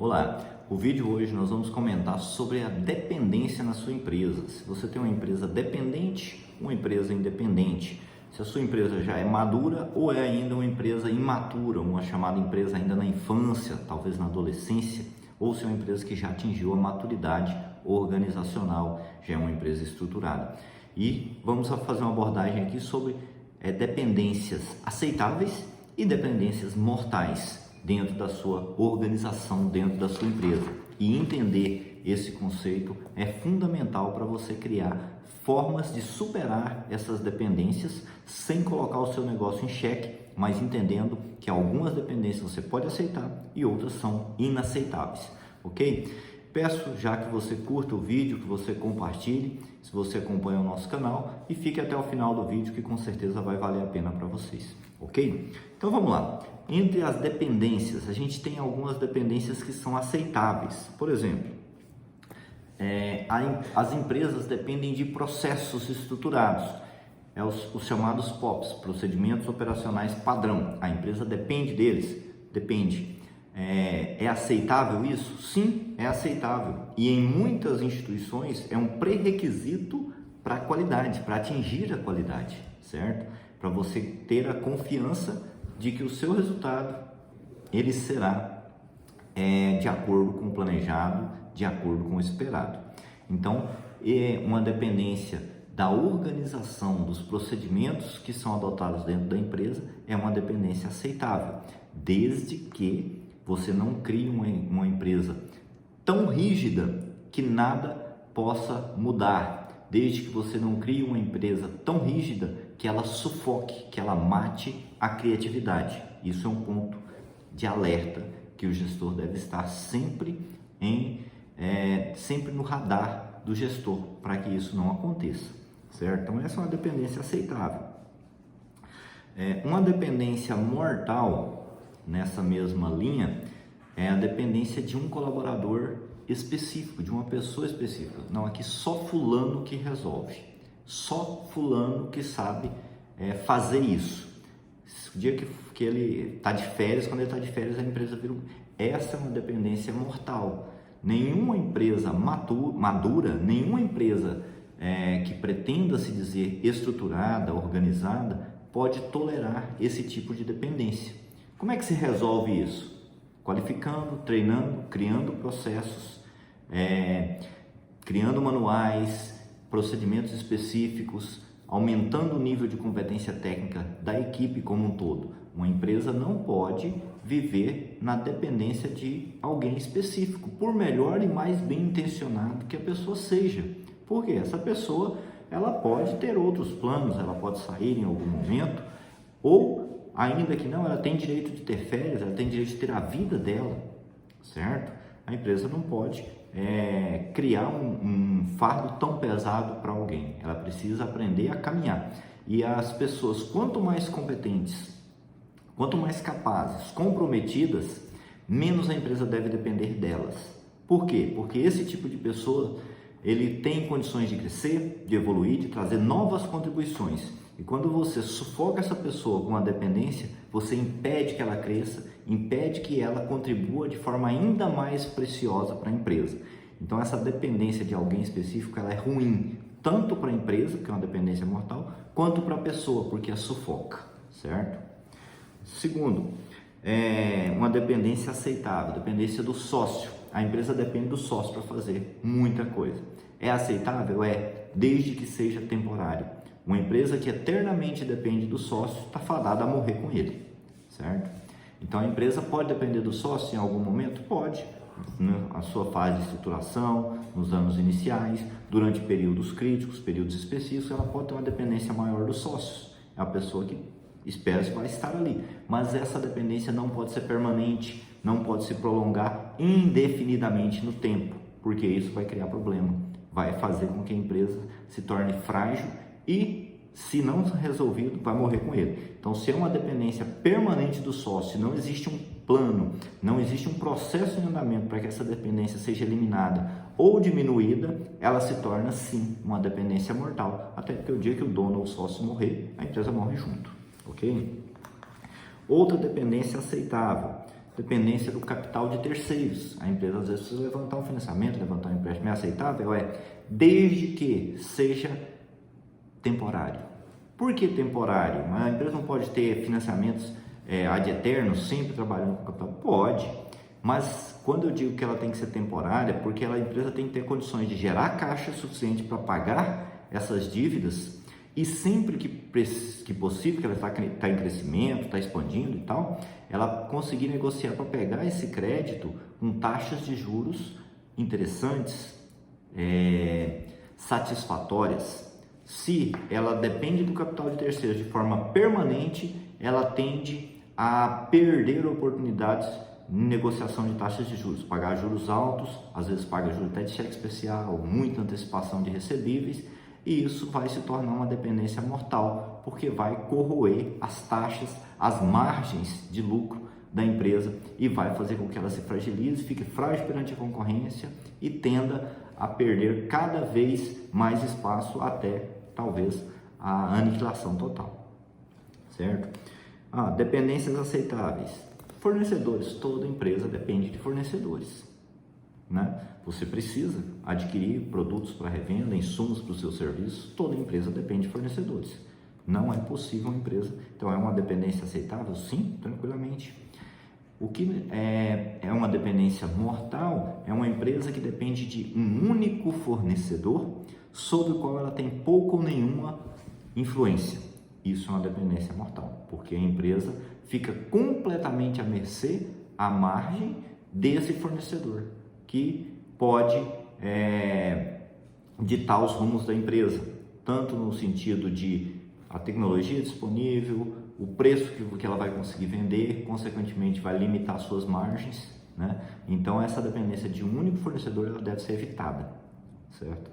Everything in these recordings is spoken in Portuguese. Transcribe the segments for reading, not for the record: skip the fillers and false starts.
Olá, o vídeo hoje nós vamos comentar sobre a dependência na sua empresa. Se você tem uma empresa dependente, uma empresa independente, se a sua empresa já é madura ou é ainda uma empresa imatura, uma chamada empresa ainda na infância, talvez na adolescência, ou se é uma empresa que já atingiu a maturidade organizacional, já é uma empresa estruturada. E vamos fazer uma abordagem aqui sobre dependências aceitáveis e dependências mortais dentro da sua organização, dentro da sua empresa. E entender esse conceito é fundamental para você criar formas de superar essas dependências sem colocar o seu negócio em xeque, mas entendendo que algumas dependências você pode aceitar e outras são inaceitáveis, ok? Peço já que você curta o vídeo, que você compartilhe, se você acompanha o nosso canal, e fique até o final do vídeo, que com certeza vai valer a pena para vocês, ok? Então vamos lá. Entre as dependências, a gente tem algumas dependências que são aceitáveis. Por exemplo, as empresas dependem de processos estruturados, os chamados POPs, Procedimentos Operacionais Padrão. A empresa depende deles? Depende. É aceitável isso? Sim, é aceitável. E em muitas instituições é um pré-requisito para a qualidade, para atingir a qualidade, certo? Para você ter a confiança de que o seu resultado ele será de acordo com o planejado, de acordo com o esperado. Então, uma dependência da organização dos procedimentos que são adotados dentro da empresa é uma dependência aceitável, desde que você não crie uma empresa tão rígida que nada possa mudar, desde que você não crie uma empresa tão rígida que ela sufoque, que ela mate a criatividade. Isso é um ponto de alerta que o gestor deve estar sempre no radar do gestor, para que isso não aconteça, certo? Então essa é uma dependência aceitável. Uma dependência mortal nessa mesma linha é a dependência de um colaborador específico, de uma pessoa específica. Não, aqui só fulano que resolve, só fulano que sabe fazer isso. O dia que ele está de férias, quando ele está de férias, a empresa vira. Essa é uma dependência mortal. Nenhuma empresa madura, nenhuma empresa que pretenda se dizer estruturada, organizada, pode tolerar esse tipo de dependência. Como é que se resolve isso? Qualificando, treinando, criando processos, criando manuais, procedimentos específicos, aumentando o nível de competência técnica da equipe como um todo. Uma empresa não pode viver na dependência de alguém específico, por melhor e mais bem intencionado que a pessoa seja. Porque essa pessoa, ela pode ter outros planos, ela pode sair em algum momento, ou ainda que não, ela tem direito de ter férias, ela tem direito de ter a vida dela, certo? A empresa não pode criar um fardo tão pesado para alguém. Ela precisa aprender a caminhar. E as pessoas, quanto mais competentes, quanto mais capazes, comprometidas, menos a empresa deve depender delas. Por quê? Porque esse tipo de pessoa, ele tem condições de crescer, de evoluir, de trazer novas contribuições. E quando você sufoca essa pessoa com a dependência, você impede que ela cresça, impede que ela contribua de forma ainda mais preciosa para a empresa. Então essa dependência de alguém específico, ela é ruim, tanto para a empresa, que é uma dependência mortal, quanto para a pessoa, porque a sufoca, certo? Segundo, uma dependência aceitável, dependência do sócio. A empresa depende do sócio para fazer muita coisa. É aceitável? Desde que seja temporário. Uma empresa que eternamente depende do sócio está fadada a morrer com ele, certo? Então a empresa pode depender do sócio em algum momento? Pode, na sua fase de estruturação, nos anos iniciais, durante períodos críticos, períodos específicos, ela pode ter uma dependência maior dos sócios. É a pessoa que espera que vai estar ali, mas essa dependência não pode ser permanente, não pode se prolongar indefinidamente no tempo, porque isso vai criar problema, vai fazer com que a empresa se torne frágil e, se não resolvido, vai morrer com ele. Então, se é uma dependência permanente do sócio, não existe um plano, não existe um processo em andamento para que essa dependência seja eliminada ou diminuída, ela se torna sim uma dependência mortal, até porque o dia que o dono ou o sócio morrer, a empresa morre junto, ok? Outra dependência aceitável dependência do capital de terceiros. A empresa às vezes precisa levantar um financiamento, levantar um empréstimo. É aceitável? Desde que seja temporário. Por que temporário? A empresa não pode ter financiamentos ad eterno, sempre trabalhando com capital? Pode, mas quando eu digo que ela tem que ser temporária, porque a empresa tem que ter condições de gerar caixa suficiente para pagar essas dívidas e sempre que possível, que ela está em crescimento, está expandindo e tal, ela conseguir negociar para pegar esse crédito com taxas de juros interessantes, satisfatórias. Se ela depende do capital de terceiros de forma permanente, ela tende a perder oportunidades em negociação de taxas de juros, pagar juros altos, às vezes paga juros até de cheque especial, muita antecipação de recebíveis, e isso vai se tornar uma dependência mortal, porque vai corroer as taxas, as margens de lucro da empresa e vai fazer com que ela se fragilize, fique frágil perante a concorrência e tenda a perder cada vez mais espaço até talvez a aniquilação total, certo? Dependências aceitáveis. Fornecedores, toda empresa depende de fornecedores, né? Você precisa adquirir produtos para revenda, insumos para os seus serviços, toda empresa depende de fornecedores. Não é possível uma empresa, então é uma dependência aceitável? Sim, tranquilamente. O que é uma dependência mortal é uma empresa que depende de um único fornecedor sobre o qual ela tem pouca ou nenhuma influência. Isso é uma dependência mortal, porque a empresa fica completamente à mercê, à margem desse fornecedor, que pode ditar os rumos da empresa, tanto no sentido de a tecnologia disponível, o preço que ela vai conseguir vender, consequentemente vai limitar suas margens, né? Então essa dependência de um único fornecedor ela deve ser evitada, certo?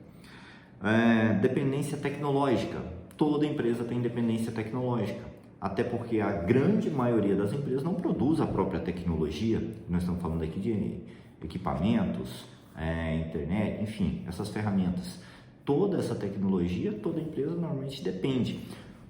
Dependência tecnológica. Toda empresa tem dependência tecnológica, até porque a grande maioria das empresas não produz a própria tecnologia. Nós estamos falando aqui de equipamentos, internet, enfim, essas ferramentas. Toda essa tecnologia, toda empresa normalmente depende.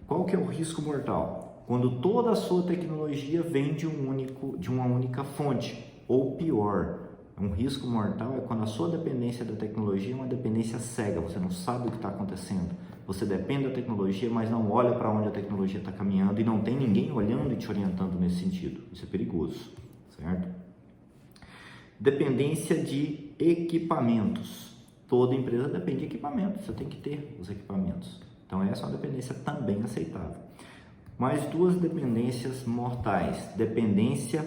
Qual que é o risco mortal? Quando toda a sua tecnologia vem de uma única fonte, ou pior, um risco mortal é quando a sua dependência da tecnologia é uma dependência cega, você não sabe o que está acontecendo. Você depende da tecnologia, mas não olha para onde a tecnologia está caminhando e não tem ninguém olhando e te orientando nesse sentido. Isso é perigoso, certo? Dependência de equipamentos. Toda empresa depende de equipamentos, você tem que ter os equipamentos. Então essa é uma dependência também aceitável. Mais duas dependências mortais. Dependência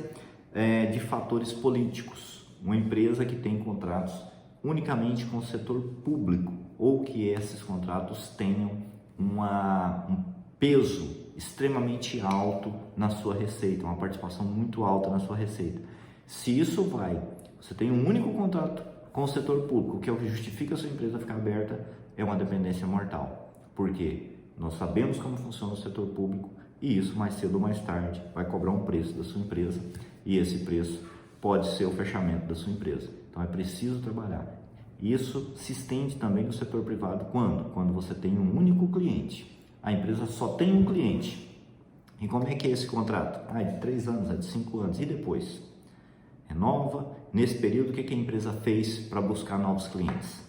de fatores políticos. Uma empresa que tem contratos unicamente com o setor público ou que esses contratos tenham um peso extremamente alto na sua receita, uma participação muito alta na sua receita. Se isso você tem um único contrato com o setor público, que é o que justifica a sua empresa ficar aberta, é uma dependência mortal. Por quê? Nós sabemos como funciona o setor público e isso mais cedo ou mais tarde vai cobrar um preço da sua empresa e esse preço pode ser o fechamento da sua empresa. Então é preciso trabalhar. Isso se estende também no setor privado. Quando você tem um único cliente. A empresa só tem um cliente. E como é que é esse contrato? É de 3 anos, é de 5 anos. E depois? Renova. Nesse período, o que a empresa fez para buscar novos clientes?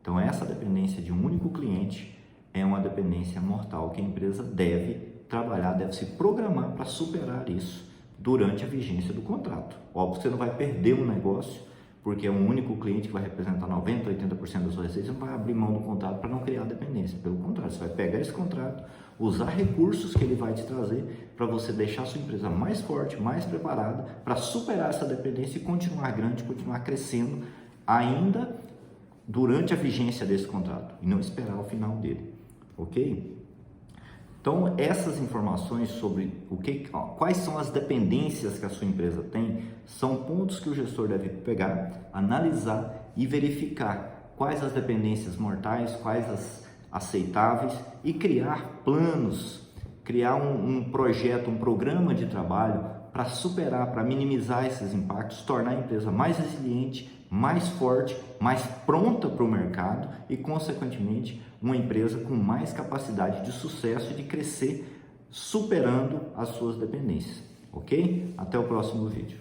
Então essa dependência de um único cliente é uma dependência mortal que a empresa deve trabalhar, deve se programar para superar isso durante a vigência do contrato. Óbvio que você não vai perder um negócio, porque é um único cliente que vai representar 90%, 80% da sua receita, você não vai abrir mão do contrato para não criar dependência. Pelo contrário, você vai pegar esse contrato, usar recursos que ele vai te trazer para você deixar a sua empresa mais forte, mais preparada para superar essa dependência e continuar grande, continuar crescendo ainda durante a vigência desse contrato e não esperar o final dele, ok? Então, essas informações sobre quais são as dependências que a sua empresa tem, são pontos que o gestor deve pegar, analisar e verificar quais as dependências mortais, quais as aceitáveis e criar planos, criar um projeto, um programa de trabalho para superar, para minimizar esses impactos, tornar a empresa mais resiliente, mais forte, mais pronta para o mercado e, consequentemente, uma empresa com mais capacidade de sucesso e de crescer, superando as suas dependências, ok? Até o próximo vídeo.